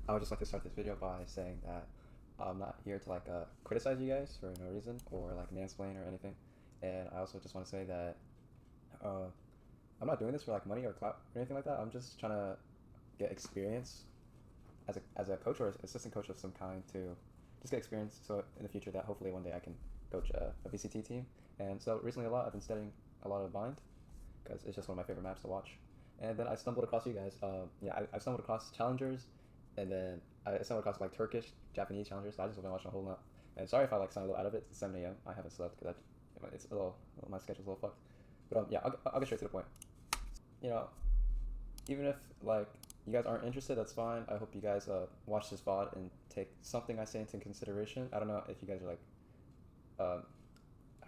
I would just like to start this video by saying that I'm not here to criticize you guys for no reason or like mansplain or anything. And I also just want to say that uh, I'm not doing this for like money or clout or anything like that. I'm just trying to get experience as a coach or assistant coach of some kind to just get experience. So in the future, that hopefully one day I can coach a VCT team. And so recently I've been studying a lot of Bind because it's just one of my favorite maps to watch. And then I stumbled across you guys. I stumbled across challengers, and then I stumbled across like Turkish, Japanese challengers. So I just been watching a whole lot. And sorry if I like sound a little out of it. It's 7 a.m. I haven't slept because it's a little my schedule's a little fucked. But yeah, I'll get straight to the point. You know, even if like you guys aren't interested, that's fine. I hope you guys watch this VOD and take something I say into consideration. I don't know if you guys are like um,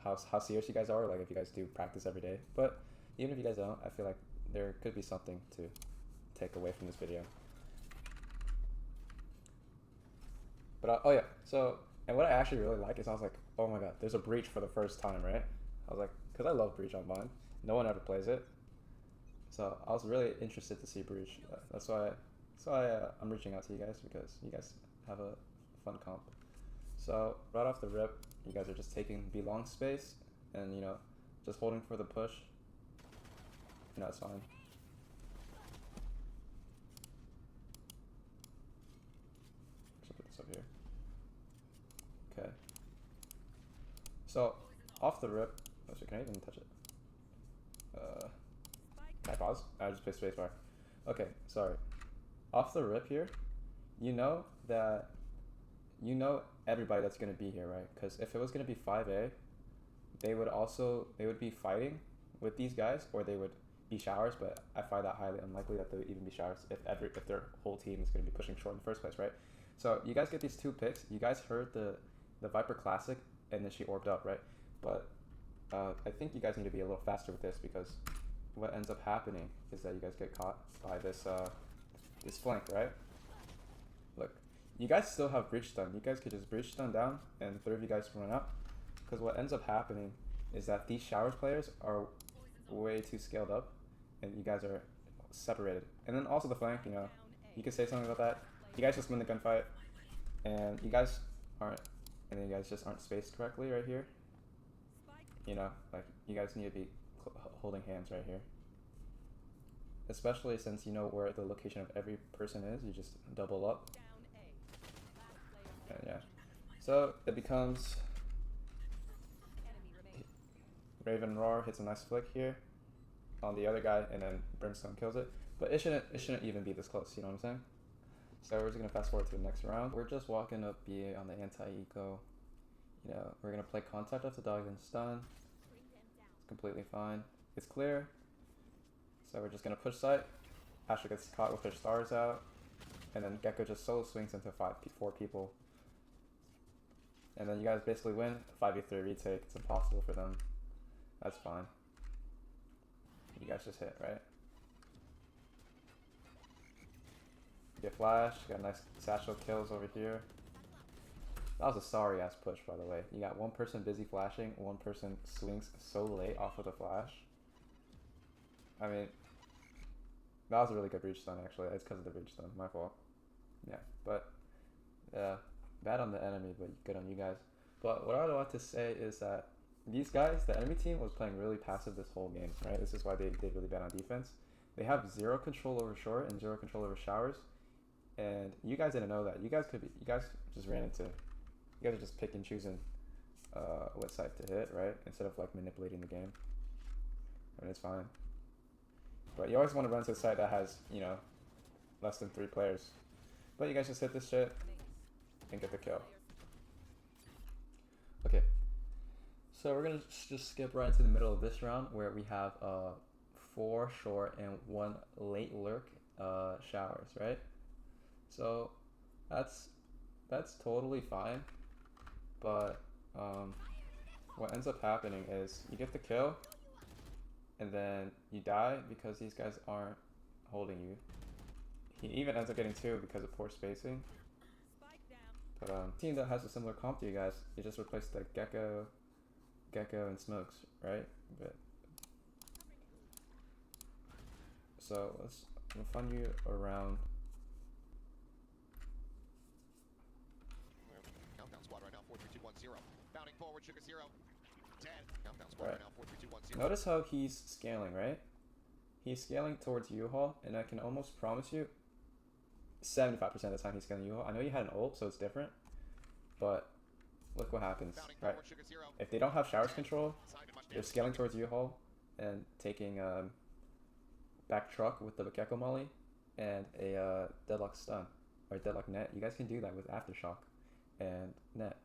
how serious you guys are, like if you guys do practice every day. But even if you guys don't, I feel like there could be something to take away from this video. But oh yeah, so and what I actually really like is I was like, oh my god, there's a breach for the first time, right? I was like, because I love breach on mine. No one ever plays it, so I was really interested to see breach. That's why I'm reaching out to you guys because you guys have a fun comp. So right off the rip, you guys are just taking belong space and just holding for the push. It's fine. Should put this up here. Okay. So off the rip, actually, can I even touch it? Can I pause? I just pressed spacebar. Okay, sorry. Off the rip here, you know that everybody that's gonna be here, right? Because if it was gonna be 5A, they would be fighting with these guys, or they would be showers. But I find that highly unlikely that they would even be showers if their whole team is gonna be pushing short in the first place, right? So you guys get these two picks. You guys heard the Viper Classic, and then she orbed up, right? But I think you guys need to be a little faster with this because what ends up happening is that you guys get caught by this flank, right? Look, you guys still have breach stun. You guys could just breach stun down and the 3 of you guys run up. Because what ends up happening is that these showers players are way too scaled up and you guys are separated. And then also the flank, you could say something about that. You guys just win the gunfight and you guys just aren't spaced correctly right here. Like you guys need to be holding hands right here. Especially since you know where the location of every person is, you just double up. And yeah. So it becomes Raven Roar hits a nice flick here on the other guy, and then Brimstone kills it. But it shouldn't even be this close, you know what I'm saying? So we're just gonna fast forward to the next round. We're just walking up BA on the anti-eco. We're gonna play contact off the dog and stun. It's completely fine. It's clear. So we're just gonna push site. Asher gets caught with her stars out, and then Gecko just solo swings into 4 people. And then you guys basically win. 5v3 retake. It's impossible for them. That's fine. You guys just hit, right? Get flash. Got nice satchel kills over here. That was a sorry ass push, by the way. You got one person busy flashing, one person swings so late off of the flash. I mean, that was a really good breach stun actually. It's because of the breach stun. My fault. Yeah, but bad on the enemy, but good on you guys. But what I want to say is that these guys, the enemy team, was playing really passive this whole game, right? This is why they did really bad on defense. They have 0 control over short and 0 control over showers, and you guys didn't know that. You guys just ran into. You guys are just pick and choosing what side to hit, right? Instead of like manipulating the game. I mean, it's fine. But you always want to run to a site that has, less than 3 players. But you guys just hit this shit and get the kill. Okay. So we're gonna just skip right into the middle of this round where we have 4 short and 1 late lurk showers, right? So that's totally fine. But what ends up happening is you get the kill and then you die because these guys aren't holding you. He even ends up getting 2 because of poor spacing. But team that has a similar comp to you guys, you just replaced the Gecko and Smokes, right? But so let's fund you around Right. Notice how he's scaling, right? He's scaling towards U-Haul, and I can almost promise you 75% of the time he's scaling U-Haul. I know you had an ult, so it's different, but look what happens, right? If they don't have showers control, they're scaling towards U-Haul and taking back truck with the Gecko Molly and a deadlock stun or deadlock net. You guys can do that with aftershock and net,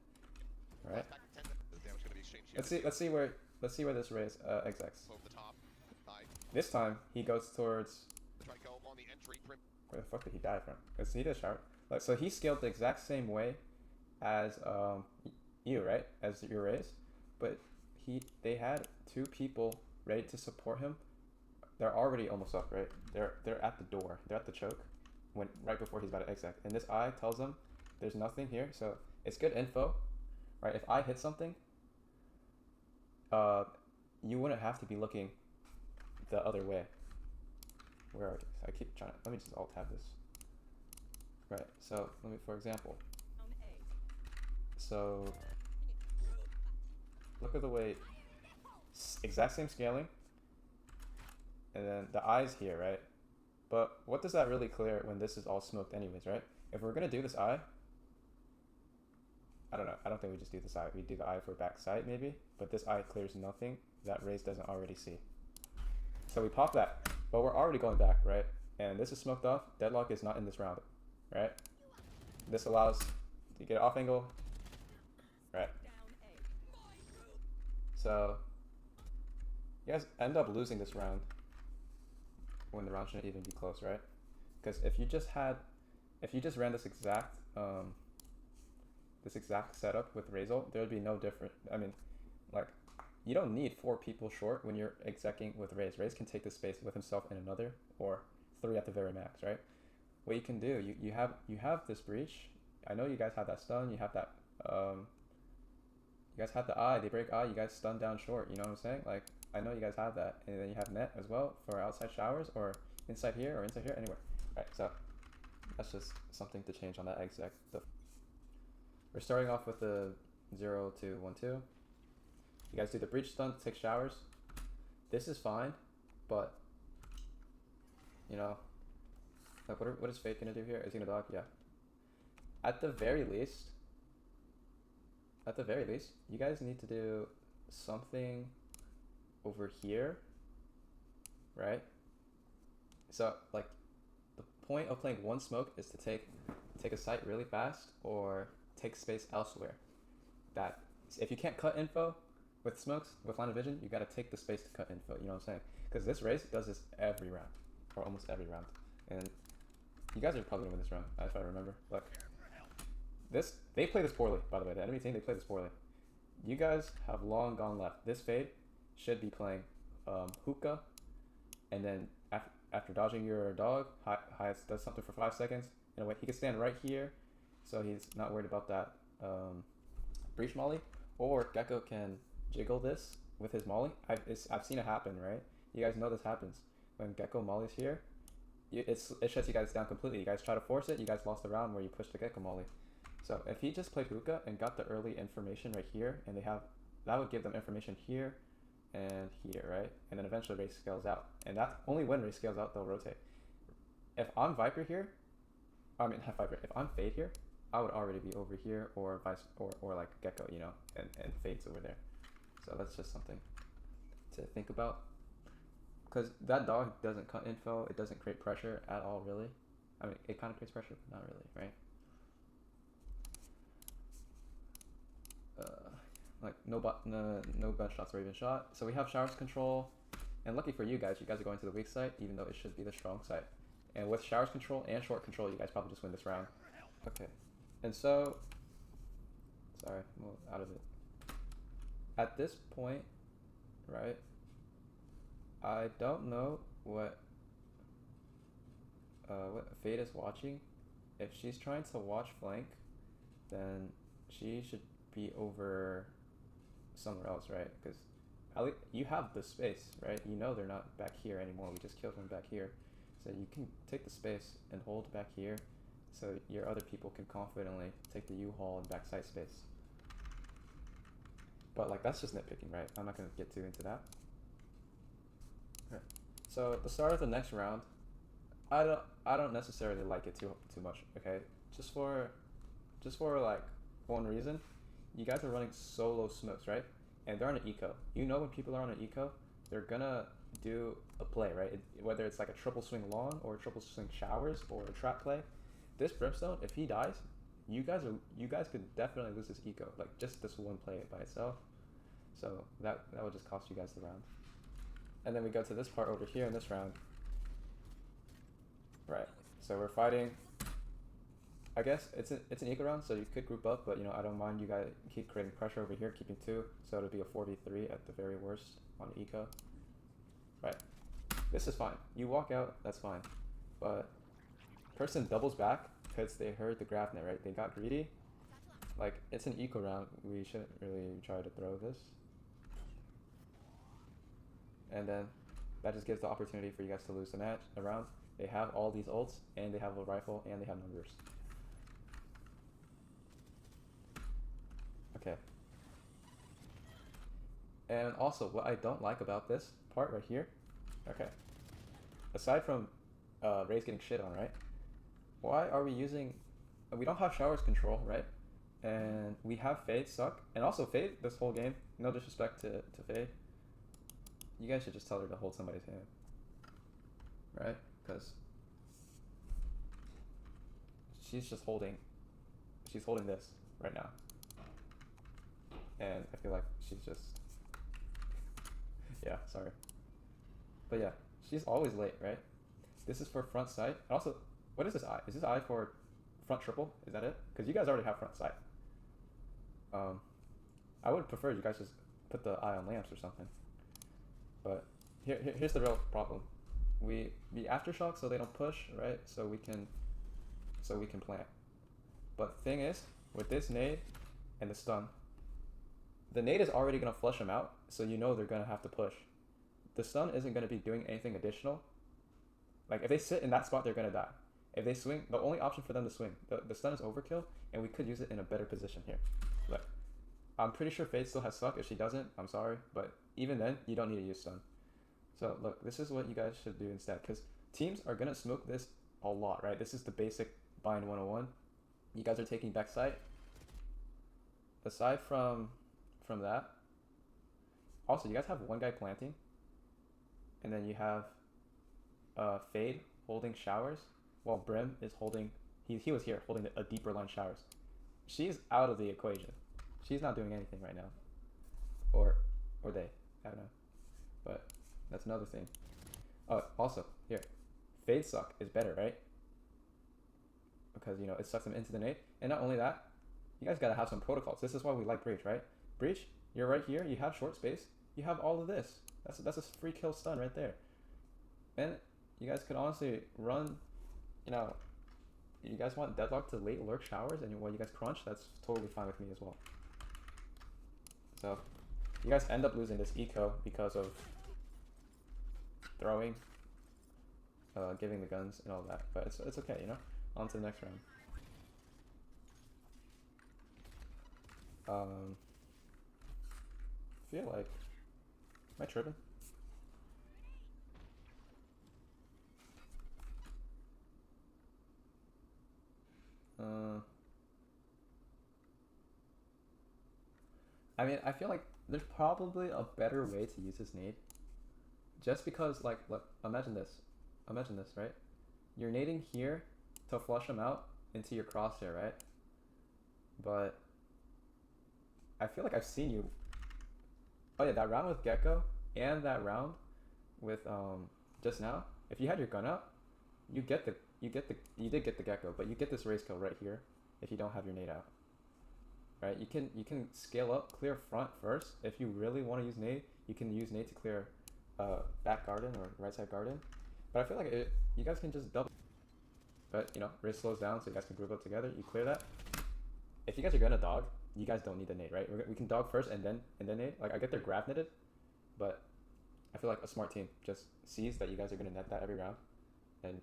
right? Let's see where this Raze execs. This time he goes towards. Where the fuck did he die from? Because he did shower. Like, so he scaled the exact same way as you, right? As your Raze, but they had two people ready to support him. They're already almost up, right? They're at the door. They're at the choke right before he's about to exec. And this eye tells them there's nothing here, so it's good info, right? If I hit something, you wouldn't have to be looking the other way. Where are these? I keep trying to, let me just alt tab this. Right, so let me, for example. So look at the way, exact same scaling. And then the eye's here, right? But what does that really clear when this is all smoked anyways, right? If we're gonna do this eye, I don't know. I don't think we just do this eye. We do the eye for backside maybe, but this eye clears nothing that Raze doesn't already see. So we pop that, but we're already going back, right? And this is smoked off. Deadlock is not in this round, right? This allows to get off angle, right? So you guys end up losing this round when the round shouldn't even be close, right? Because if you just ran this exact setup with Razel, there would be no different. I mean, like, you don't need 4 people short when you're execing with Raze. Raze can take the space with himself and another, or 3 at the very max, right? What you can do, you have this breach. I know you guys have that stun. You have that. You guys have the eye. They break eye. You guys stun down short. You know what I'm saying? Like, I know you guys have that, and then you have net as well for outside showers or inside here or inside here, anywhere. Right. So that's just something to change on that exec. We're starting off with the 0 to 1 2. You guys do the breach stun, take showers. This is fine, but you know, like what is Fate gonna do here? Is he gonna dog? Yeah. At the very least, you guys need to do something over here, right? So like, the point of playing one smoke is to take a site really fast or take space elsewhere. That if you can't cut info with smokes, with line of vision, you gotta take the space to cut info, you know what I'm saying? Because this Raze does this every round, or almost every round. And you guys are probably gonna win this round, if I remember. Look, they play this poorly, by the way. The enemy team, they play this poorly. You guys have long gone left. This Fade should be playing hookah, and then after dodging your dog, Hayes does something for 5 seconds. In a way, he can stand right here, so he's not worried about that breach molly. Or Gecko can jiggle this with his molly. I've seen it happen, right? You guys know this happens when Gecko molly's here. It shuts you guys down completely. You guys try to force it. You guys lost the round where you pushed the Gecko molly. So if he just played hookah and got the early information right here, and that would give them information here and here, right? And then eventually Raze scales out. And that's only when Raze scales out, they'll rotate. If I'm Viper here, not Viper, if I'm Fade here, I would already be over here, or or like Gecko, you know, and Fade's over there. So that's just something to think about. Because that dog doesn't cut info, it doesn't create pressure at all, really. I mean, it kind of creates pressure, but not really, right? Like no gun shots or even shot. So we have showers control, and lucky for you guys are going to the weak side, even though it should be the strong side. And with showers control and short control, you guys probably just win this round. Okay, and so, sorry, I'm out of it. At this point, right, I don't know what Fade is watching. If she's trying to watch flank, then she should be over somewhere else, right? Because you have the space, right? You know they're not back here anymore. We just killed them back here. So you can take the space and hold back here so your other people can confidently take the U-Haul and backside space. But like that's just nitpicking, right? I'm not gonna get too into that. Right. So at the start of the next round, I don't necessarily like it too much. Okay, just for like one reason, you guys are running solo smokes, right? And they're on an eco. You know when people are on an eco, they're gonna do a play, right? Whether it's like a triple swing long or a triple swing showers or a trap play. This Brimstone, if he dies, you guys could definitely lose this eco, like just this one play by itself. So that would just cost you guys the round. And then we go to this part over here in this round. Right. So we're fighting. I guess it's an eco round, so you could group up, but you know I don't mind you guys keep creating pressure over here, keeping 2, so it'll be a 4v3 at the very worst on eco. Right. This is fine. You walk out, that's fine. But person doubles back because they heard the graph net, right? They got greedy. Like it's an eco round. We shouldn't really try to throw this. And then that just gives the opportunity for you guys to lose the match, the round. They have all these ults, and they have a rifle, and they have numbers. Okay. And also, what I don't like about this part right here, okay, aside from Ray's getting shit on, right? Why are we using... We don't have showers control, right? And we have Fade suck. And also Fade, this whole game, no disrespect to Fade, you guys should just tell her to hold somebody's hand. Right? Because she's just holding... She's holding this right now. And I feel like she's just... Yeah, sorry. But yeah, she's always late, right? This is for front side. And also, what is this eye? Is this eye for front triple? Is that it? Because you guys already have front side. I would prefer you guys just put the eye on lamps or something. But here's the real problem. We aftershock so they don't push, right? So we can plant. But the thing is, with this nade and the stun, the nade is already gonna flush them out, so you know they're gonna have to push. The stun isn't gonna be doing anything additional. Like if they sit in that spot, they're gonna die. If they swing, the only option for them to swing, the stun is overkill, and we could use it in a better position here. Look, I'm pretty sure Fade still has suck. If she doesn't, I'm sorry, but even then, you don't need to use stun. So look, this is what you guys should do instead, because teams are gonna smoke this a lot, right? This is the basic bind 101. You guys are taking backside. Aside from that, also you guys have one guy planting, and then you have Fade holding showers, while Brim is holding, he was here holding a deeper line showers. She's out of the equation. She's not doing anything right now, or they, I don't know, but that's another thing. Oh, also here, Fade suck is better, right? Because you know it sucks them into the nade, and not only that, you guys gotta have some protocols. This is why we like Breach, right? Breach, you're right here. You have short space. You have all of this. That's a free kill stun right there. And you guys could honestly run, you know, you guys want deadlock to late lurk showers, and while you guys crunch, that's totally fine with me as well. So you guys end up losing this eco because of throwing, giving the guns and all that. But it's okay, you know. On to the next round. Feel like, am I tripping? I mean, I feel like there's probably a better way to use this nade. Just because, like, look, imagine this, right? You're nading here to flush them out into your crosshair, right? But I feel like I've seen you. Oh yeah, that round with Gecko and that round with just now. If you had your gun out, you did get the Gecko, but you get this race kill right here if you don't have your nade out. Right? You can scale up, clear front first. If you really want to use nade, you can use nade to clear back garden or right side garden. But I feel like you guys can just double. But you know, race slows down, so you guys can group up together. You clear that. If you guys are gonna dog, you guys don't need the nade, right? We can dog first and then nade. Like I get they're grab netted, but I feel like a smart team just sees that you guys are gonna net that every round, and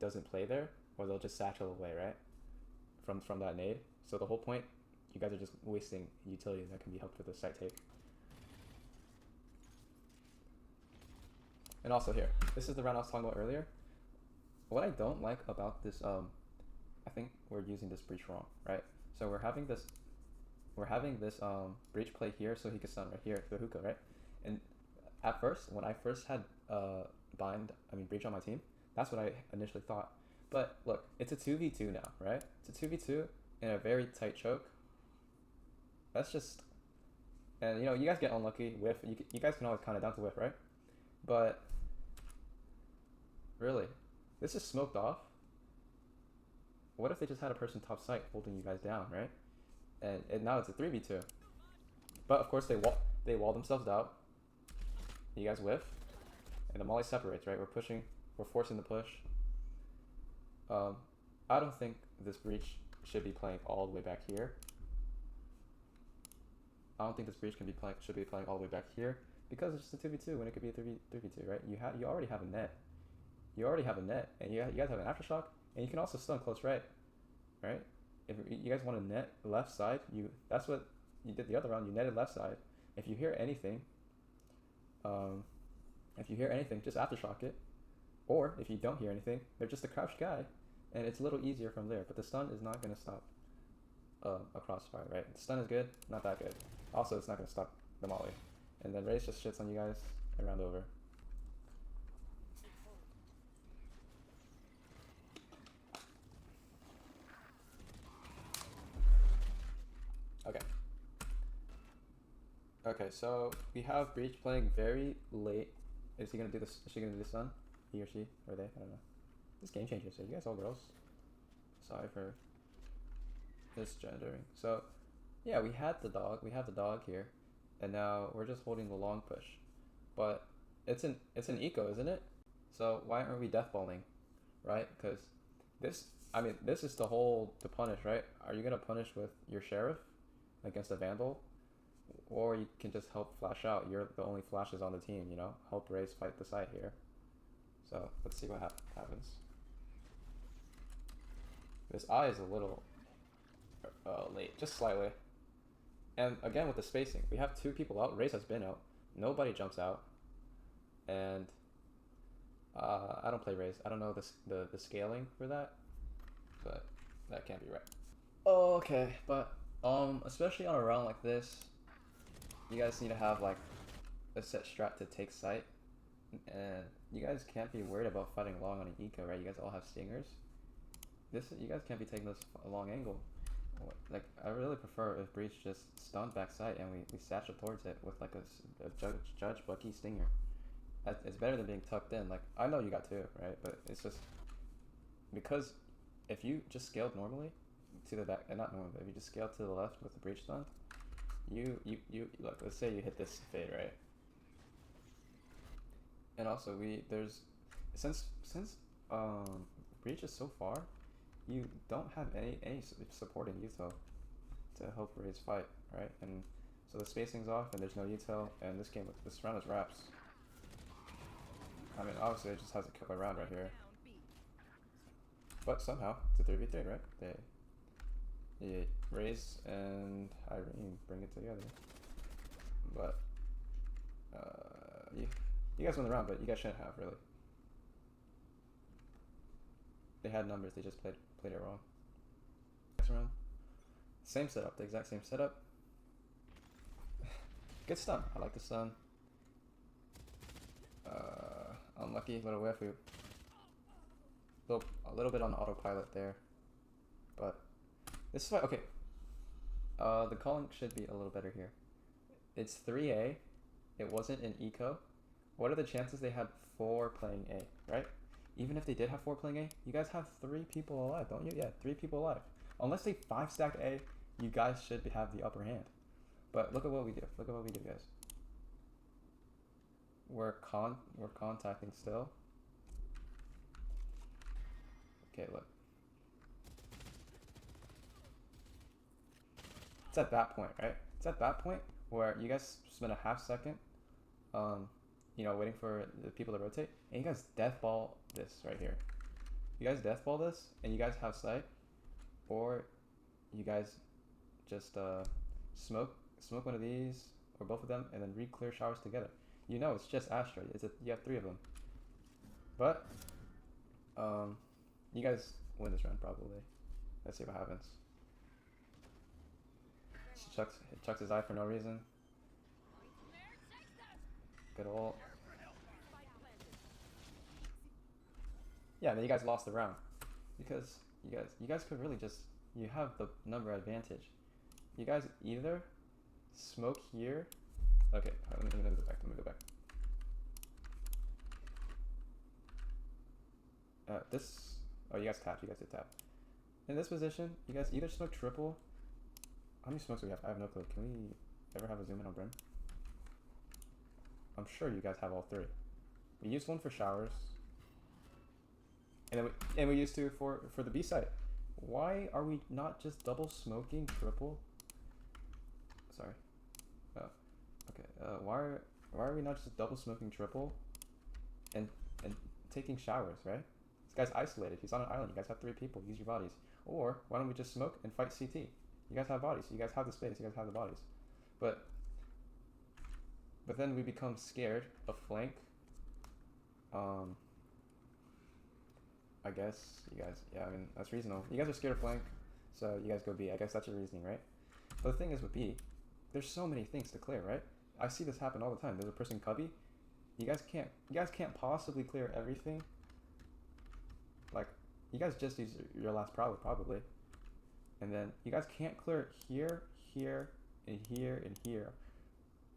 doesn't play there, or they'll just satchel away, right? From that nade. So the whole point you guys are just wasting utility that can be helped with a site take. And also here, this is the round I was talking about earlier. What I don't like about this, I think we're using this breach wrong, right? So we're having this breach play here, so he could stun right here, the hookah, right? And at first, when I first had breach on my team, that's what I initially thought. But look, it's a 2v2 now, right? It's a 2v2 in a very tight choke. That's just, and you know, you guys get unlucky whiff. You guys can always count it down to whiff, right? But really, this is smoked off. What if they just had a person top site holding you guys down, right? And now it's a 3v2. But of course they wall themselves out. You guys whiff, and the molly separates, right? We're forcing the push. I don't think this breach should be playing all the way back here. I don't think this breach should be playing all the way back here because it's just a 2v2 when it could be a 3v2, right? You already have a net. You already have a net, and you guys have an aftershock, and you can also stun close right? If you guys want to net left side, that's what you did the other round. You netted left side. If you hear anything, just aftershock it. Or if you don't hear anything, they're just a crouched guy, and it's a little easier from there. But the stun is not going to stop a crossfire, right? The stun is good, not that good. Also, it's not going to stop the molly. And then Raze just shits on you guys and round over. Okay, so we have Breach playing very late. Is he gonna do this? Is she gonna do this stun? He or she? Or they? I don't know. This game changes, so you guys all girls. Sorry for misgendering. So, yeah, we have the dog here, and now we're just holding the long push. But it's an eco, isn't it? So why aren't we deathballing, right? Because this is the whole to punish, right? Are you gonna punish with your sheriff against a vandal? Or you can just help flash out. You're the only flashes on the team, you know? Help Raze fight the side here. So let's see what happens. This eye is a little late, just slightly. And again with the spacing, we have 2 people out. Raze has been out. Nobody jumps out. And I don't play Raze. I don't know the scaling for that, but that can't be right. Okay, but especially on a round like this, you guys need to have like a set strat to take site, and you guys can't be worried about fighting long on an eco, right? You guys all have stingers. You guys can't be taking this a long angle. Like, I really prefer if Breach just stunned back site and we satchel towards it with like a Judge Bucky stinger. It's better than being tucked in. Like, I know you got 2, right? But it's just because if you just scaled normally to the back, and not normally, but if you just scaled to the left with the Breach stun, you look, let's say you hit this fade, right? And also since Breach is so far, you don't have any supporting util to help Raze fight, right? And so the spacing's off and there's no util, and this round is wraps. I mean, obviously it just has a killer round right here, but somehow it's a 3v3, right? Raze and Irene bring it together. But you guys won the round, but you guys shouldn't have, really. They had numbers, they just played it wrong. Next round, same setup, the exact same setup. Good stun. I like the stun. Unlucky little whiff. A little bit on autopilot there, but this is why. Okay, the calling should be a little better here. It's 3A. It wasn't an eco. What are the chances they had 4 playing A, right? Even if they did have 4 playing A, you guys have 3 people alive, don't you? Yeah, 3 people alive. Unless they 5-stacked A, you guys should have the upper hand. But look at what we do. Look at what we do, guys. We're contacting still. Okay, look. It's at that point, right? It's at that point where you guys spend a half second, you know, waiting for the people to rotate, and you guys deathball this right here. You guys deathball this, and you guys have sight, or you guys just smoke one of these or both of them, and then re-clear showers together. You know, it's just asteroid. You have 3 of them. But you guys win this round probably. Let's see what happens. Chucks his eye for no reason. Good ult. Yeah, then you guys lost the round because you guys could really just, you have the number advantage. You guys either smoke here. Okay, let me go back. Oh, you guys tapped. You guys did tap. In this position, you guys either smoke triple. How many smokes do we have? I have no clue. Can we ever have a zoom in on Brim? I'm sure you guys have all 3. We used one for showers. And then we used 2 for the B site. Why are we not just double smoking triple? Sorry. Oh, okay. Why are we not just double smoking triple and taking showers, right? This guy's isolated. He's on an island. You guys have 3 people. Use your bodies. Or why don't we just smoke and fight CT? You guys have bodies. You guys have the space. You guys have the bodies. But then we become scared of flank. I guess you guys, yeah, I mean, that's reasonable. You guys are scared of flank, so you guys go B. I guess that's your reasoning, right? But the thing is with B, there's so many things to clear, right? I see this happen all the time. There's a person cubby. You guys can't possibly clear everything. Like, you guys just use your last probably. And then you guys can't clear here, here, and here, and here.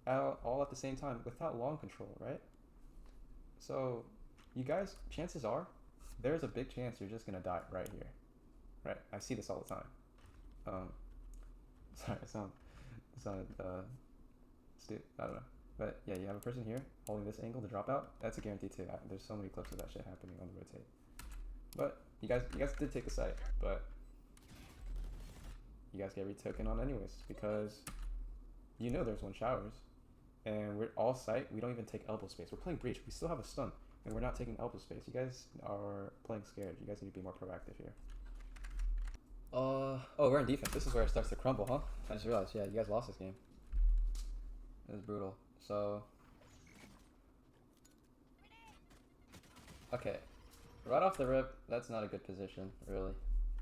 All at the same time without long control, right? So you guys, chances are, there's a big chance you're just gonna die right here. Right? I see this all the time. Sorry, I sound stupid. I don't know. But yeah, you have a person here holding this angle to drop out. That's a guarantee too. There's so many clips of that shit happening on the rotate. But you guys did take the site, but you guys get retoken on anyways because you know there's 1 showers, and we're all site. We don't even take elbow space. We're playing breach. We still have a stun, and we're not taking elbow space. You guys are playing scared. You guys need to be more proactive here. Oh, we're in defense. This is where it starts to crumble, huh? I just realized. Yeah, you guys lost this game. It was brutal. So, okay, right off the rip, that's not a good position, really.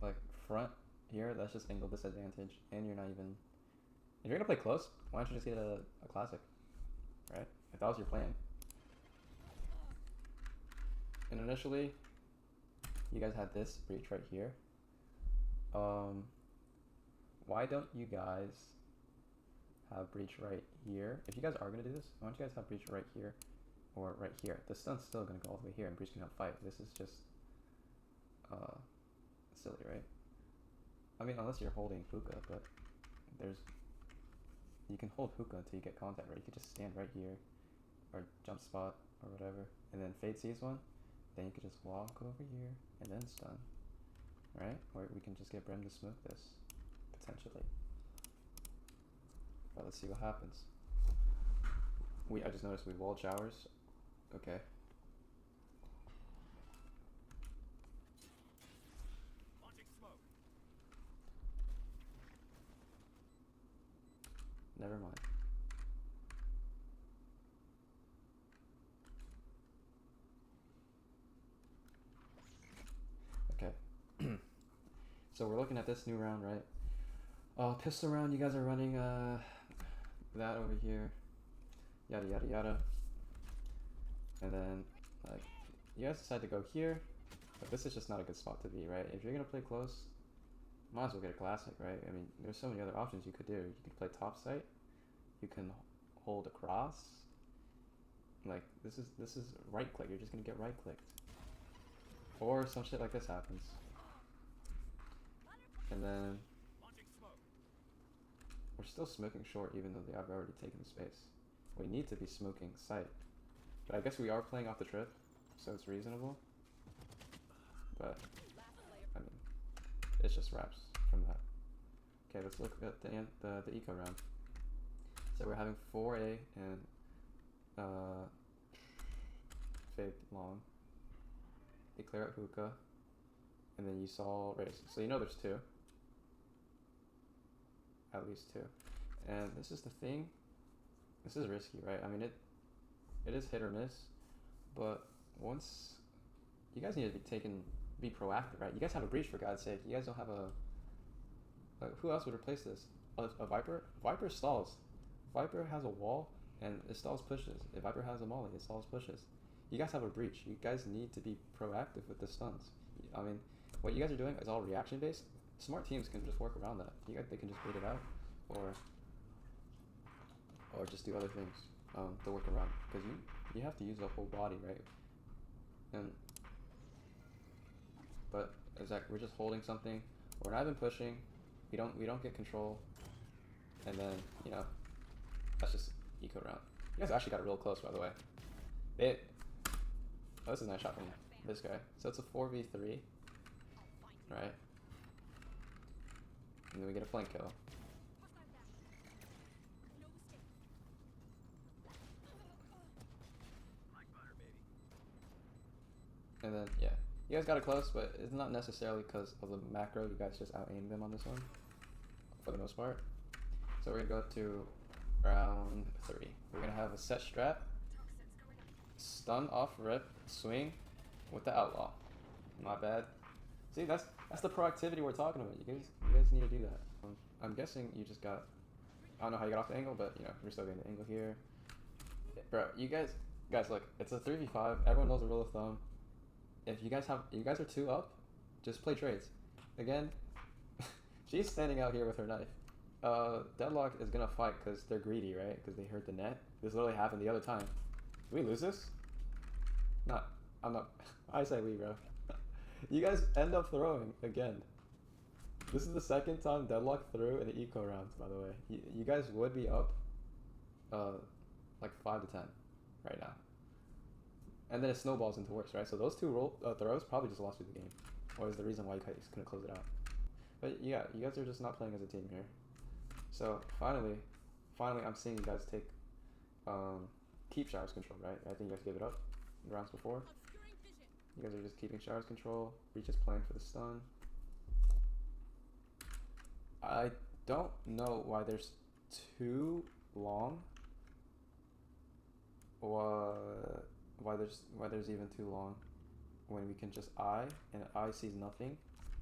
Like front here, that's just angle disadvantage, and you're not even. If you're gonna play close, why don't you just get a classic, right? If that was your plan. And initially, you guys had this breach right here. Why don't you guys have breach right here? If you guys are gonna do this, why don't you guys have breach right here or right here? The stun's still gonna go all the way here, and breach can help fight. This is just silly, right? I mean, unless you're holding hookah, but you can hold hookah until you get contact, right? You could just stand right here, or jump spot, or whatever, and then Fade sees one, then you could just walk over here, and then stun, right? Or we can just get Brim to smoke this, potentially. But let's see what happens. I just noticed we walled showers. Okay. Never mind. Okay. So we're looking at this new round, right? Pistol round, you guys are running that over here. Yada yada yada. And then like you guys decide to go here, but this is just not a good spot to be, right? If you're gonna play close, might as well get a classic, right? I mean, there's so many other options you could do. You could play top site. You can hold across. Like this is right click. You're just gonna get right clicked. Or some shit like this happens. And then we're still smoking short, even though they have already taken the space. We need to be smoking site. But I guess we are playing off the trip, so it's reasonable. But I mean, it's just wraps from that. Okay, let's look at the eco round. So we're having 4A and fade long. They clear out hookah, and then you saw race. So you know there's 2, at least two. And this is the thing. This is risky, right? I mean, it is hit or miss, but once you guys need to be proactive, right? You guys have a breach, for God's sake. You guys don't have who else would replace this? A Viper? Viper stalls. Viper has a wall and it stalls pushes. If Viper has a molly, it stalls pushes. You guys have a breach. You guys need to be proactive with the stuns. I mean, what you guys are doing is all reaction based. Smart teams can just work around that. They can just bait it out, or just do other things to work around. Because you have to use the whole body, right? But exactly, we're just holding something. We're not even pushing. We don't get control, and then that's just eco round. You guys actually got real close, by the way. Oh, this is a nice shot from this guy. So it's a 4v3, right? And then we get a flank kill. And then yeah, you guys got it close, but it's not necessarily because of the macro. You guys just out-aimed them on this one, for the most part. So we're gonna go to round 3. We're gonna have a set strat, stun off rip, swing with the outlaw. Not bad. See, that's the proactivity we're talking about. You guys need to do that. I'm guessing you just got. I don't know how you got off the angle, but you're still getting the angle here. Bro, you guys look. It's a 3v5. Everyone knows the rule of thumb. If you guys are 2 up, just play trades. Again, she's standing out here with her knife. Deadlock is gonna fight because they're greedy, right? Because they hurt the net. This literally happened the other time. Did we lose this? I'm not. I say we, bro. You guys end up throwing again. This is the second time Deadlock threw in the eco rounds, by the way. You guys would be up, like 5 to 10, right now. And then it snowballs into worse, right? So those 2 throws probably just lost you the game, or is the reason why you guys couldn't close it out. But yeah, you guys are just not playing as a team here. So finally, I'm seeing you guys take, keep Showers control, right? I think you guys gave it up in rounds before. You guys are just keeping Showers control. Reach is playing for the stun. I don't know why there's too long. Why there's even too long when we can just eye and eye sees nothing.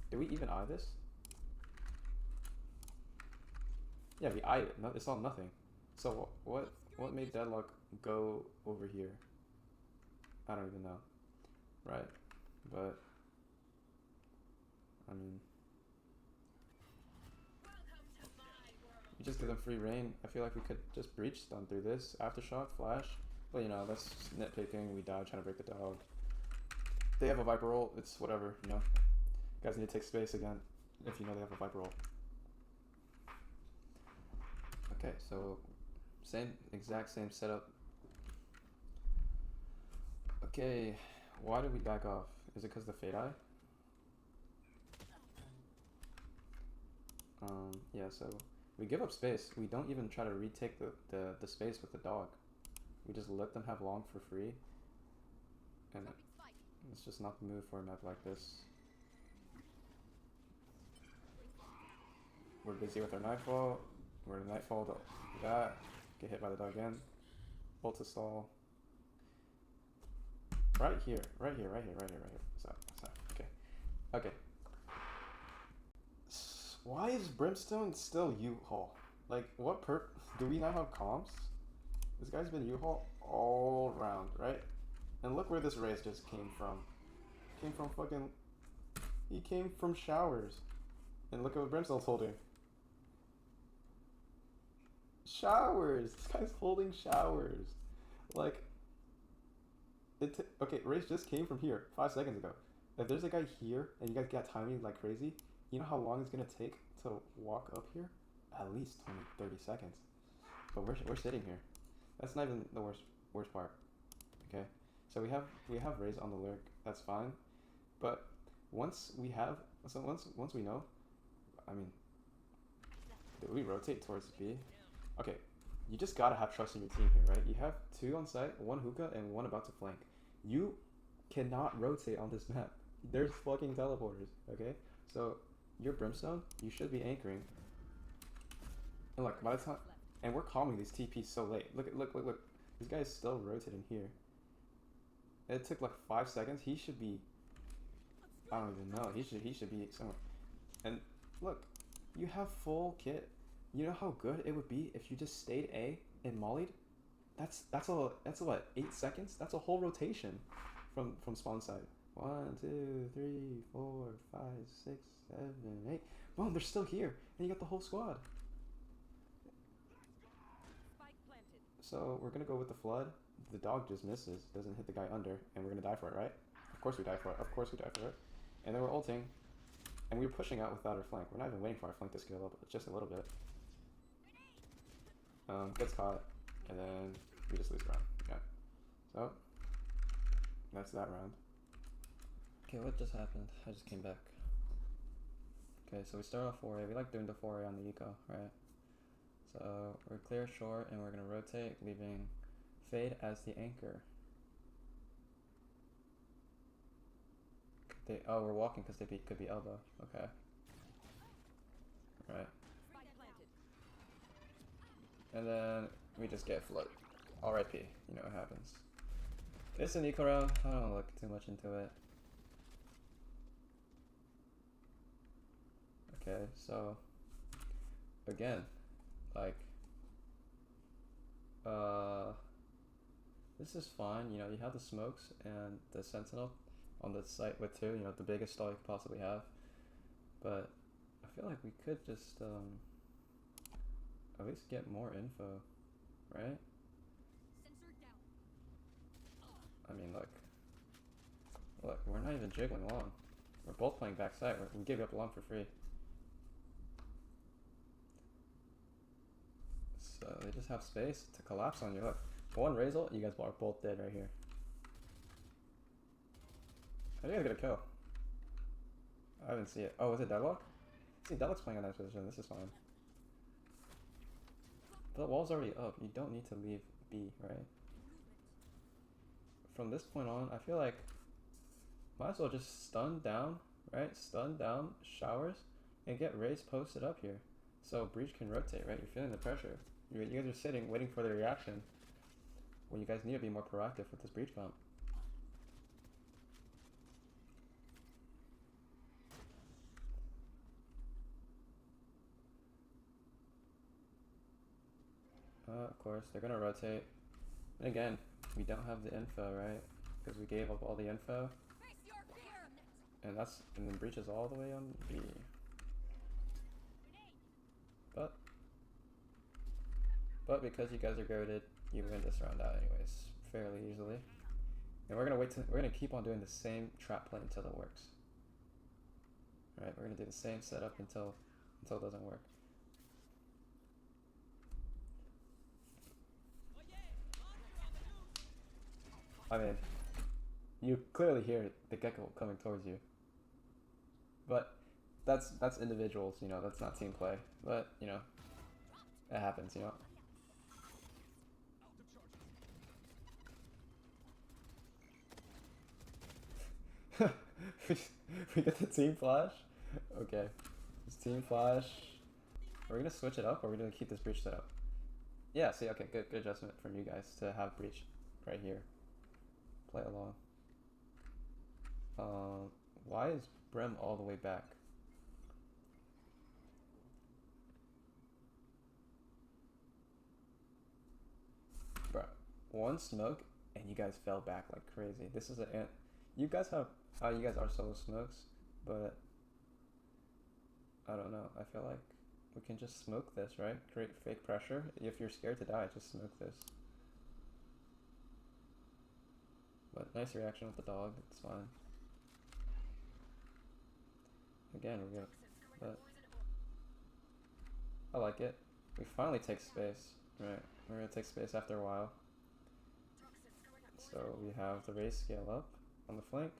Do we even eye this? Yeah, we eyed it. No, it's all nothing. So what made Deadlock go over here? I don't even know. Right, but I mean, you just give them free reign. I feel like we could just breach stun through this aftershock flash, but that's nitpicking. We died trying to break the dog. They have a Viper roll. It's whatever, You guys need to take space again if they have a Viper roll. Okay, so exact same setup. Okay. Why did we back off? Is it because the Fade Eye? Yeah, so we give up space. We don't even try to retake the space with the dog. We just let them have long for free. And it's just not the move for a map like this. We're busy with our Nightfall. We're in Nightfall to that. Get hit by the dog again. Ult to stall. Right here. Stop. Okay. Why is Brimstone still U-Haul? Like, what do we not have comms? This guy's been U-Haul all round, right? And look where this race just came from. He came from Showers. And look at what Brimstone's holding. Showers! This guy's holding Showers. Like, okay, race just came from here 5 seconds ago. If there's a guy here and you guys got timing like crazy, you know how long it's gonna take to walk up here? At least 20, 30 seconds. But we're sitting here. That's not even the worst part. Okay, so we have Raze on the lurk. That's fine. But once we know, I mean, do we rotate towards B? Okay, you just gotta have trust in your team here, right? You have 2 on site, 1 hookah, and 1 about to flank. You cannot rotate on this map. There's fucking teleporters, okay? So, your Brimstone, you should be anchoring. And look, by the time, and we're calming these TPs so late. Look. This guy's still rotating here. It took like 5 seconds. He should be. I don't even know. He should be somewhere. And look, you have full kit. You know how good it would be if you just stayed A and mollied? That's a what, 8 seconds? That's a whole rotation from spawn side. 1, 2, 3, 4, 5, 6, 7, 8. Boom, they're still here. And you got the whole squad. So we're gonna go with the flood. The dog just misses, doesn't hit the guy under, and we're gonna die for it, right? Of course we die for it. And then we're ulting, and we're pushing out without our flank. We're not even waiting for our flank to scale up, just a little bit. Gets caught, and then we just lose the round. Yeah. So that's that round. Okay, what just happened? I just came back. Okay, so we start off 4A. We like doing the 4A on the eco, right? So we're clear short, and we're gonna rotate, leaving Fade as the anchor. Oh, we're walking because they could be elbow. Okay. Right. And then we just get flooded. RIP. You know what happens. It's an eco round. I don't look too much into it. Okay, so again, like this is fine. You know, you have the smokes and the sentinel on the site with 2, you know, the biggest stall you could possibly have. But I feel like we could just at least get more info, right? I mean, look, we're not even jiggling long. We're both playing backside. We give you up long for free. So they just have space to collapse on you. Look, one Razel, you guys are both dead right here. How do you guys get a kill? I didn't see it. Oh, was it Deadlock? See, Deadlock's playing a nice position. This is fine. The wall's already up. You don't need to leave B, right? From this point on, I feel like might as well just stun down, right? Stun down, showers, and get Raze posted up here. So Breach can rotate, right? You're feeling the pressure. You guys are sitting, waiting for the reaction. When you guys need to be more proactive with this Breach bump. Of course, they're gonna rotate. And again, we don't have the info, right? Because we gave up all the info. And then Breach is all the way on B. But because you guys are goated, you win this round out anyways, fairly easily. And we're gonna keep on doing the same trap play until it works. Right, we're gonna do the same setup until it doesn't work. I mean, you clearly hear the gecko coming towards you. But that's individuals, you know, that's not team play. But, you know, it happens, you know. We get the team flash? Okay. It's team flash. Are we gonna switch it up or are we gonna keep this breach set up? Yeah, see, okay, good adjustment from you guys to have breach right here. Play along. Why is Brem all the way back? Bro, one smoke and you guys fell back like crazy. This is you guys have, you guys are solo smokes, but I don't know. I feel like we can just smoke this, right? Create fake pressure. If you're scared to die, just smoke this. But nice reaction with the dog. It's fine. Again, we're good. But I like it. We finally take space, right? We're gonna take space after a while. So we have the race scale up on the flank.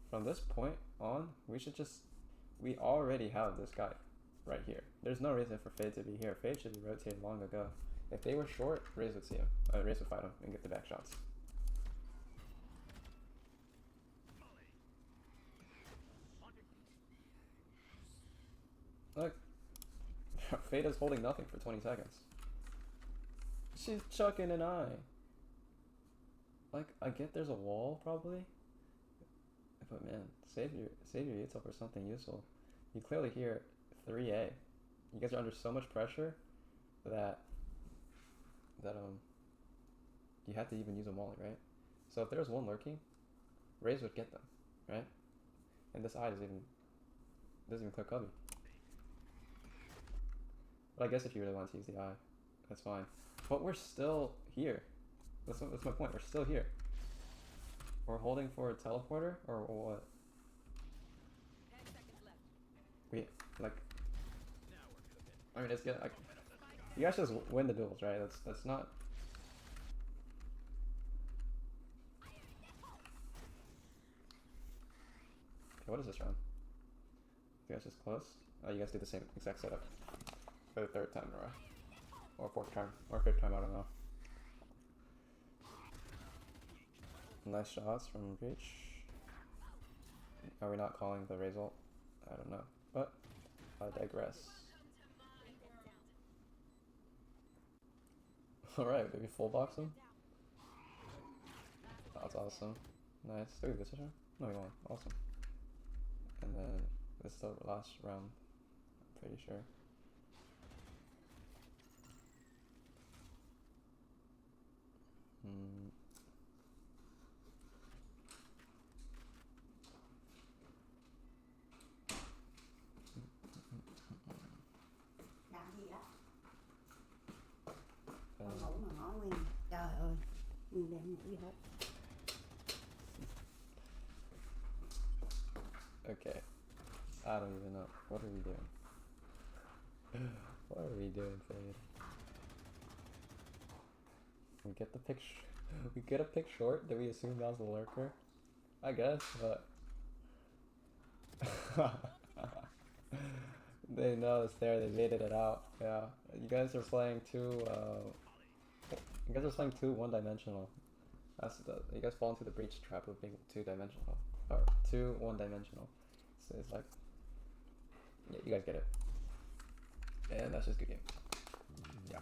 From this point on, we already have this guy right here. There's no reason for Fade to be here. Fade should be rotated long ago. If they were short, Raze would see him. Raze would fight him and get the back shots. Look, Fate is holding nothing for 20 seconds. She's chucking an eye. Like, I get there's a wall, probably. But man, save your util for something useful. You clearly hear 3A. You guys are under so much pressure that you have to even use a molly, right? So if there's one lurking, Raze would get them, right? And this eye doesn't even clear cubby. But I guess if you really want to use the eye, that's fine. But we're still here. That's my point. We're still here. We're holding for a teleporter or what? 10 seconds left. We like. I mean, it's good. You guys just win the duels, right? That's not. Okay, what is this round? You guys just close? Oh, you guys do the same exact setup for the third time in a row, or fourth time, or fifth time. I don't know. Nice shots from Breach. Are we not calling the result? I don't know, but I digress. Alright, maybe full box him? That's awesome. Nice. Did we get this round? No, we won. Awesome. And then this is the last round, I'm pretty sure. Làm gì đó? Ngủ mà ngó nguyên. Trời ơi, nguyên đêm ngủ gì hết. Okay. I don't even know. What are we doing? What are we doing, Fade? We get the pick. We get a pick short. Did we assume that was the lurker? I guess, but they know it's there. They baited it out. Yeah, you guys are playing too. You guys are playing too one-dimensional. You guys fall into the breach trap of being two-dimensional or too one-dimensional. So it's like, yeah, you guys get it, and that's just good game. Yeah.